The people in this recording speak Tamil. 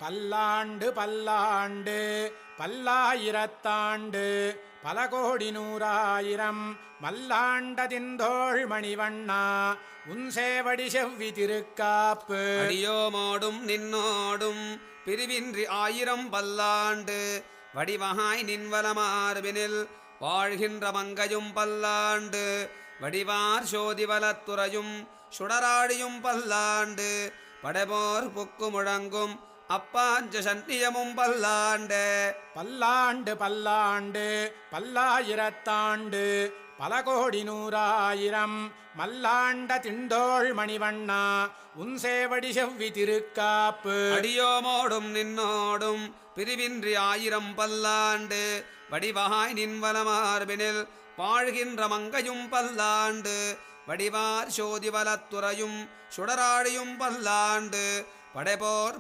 பல்லாண்டு பல்லாண்டு பல்லாயிரத்தாண்டு பல கோடி நூறாயிரம் மல்லாண்டதிந்தோள் மணிவண்ணா உன் சேவடி செவ்வி திருக்காப்பு அடியோமோடும் நின்னோடும் பிரிவின்றி ஆயிரம் பல்லாண்டு வடிவகாய் நின்வலமார்பினில் வாழ்கின்ற மங்கையும் பல்லாண்டு வடிவார் சோதிவலத்துறையும் சுடராடியும் பல்லாண்டு படைபோர் புக்கு முழங்கும் அப்பாஞ்ச சன்னியமும் பல்லாண்டு பல்லாண்டு பல்லாண்டு பல்லாயிரத்தாண்டு பல கோடி நூறாயிரம் மல்லாண்ட திண்டோள் மணிவண்ணா உன் சேவடி செவ்வி திருக்காப்பு அடியோமோடும் நின்னோடும் பிரிவின்றி ஆயிரம் பல்லாண்டு வடிவகாய் நின்வலமார்பினில் வாழ்கின்ற மங்கையும் பல்லாண்டு வடிவார் சோதிவலத்துறையும் சுடராடியும் பல்லாண்டு படைபோர்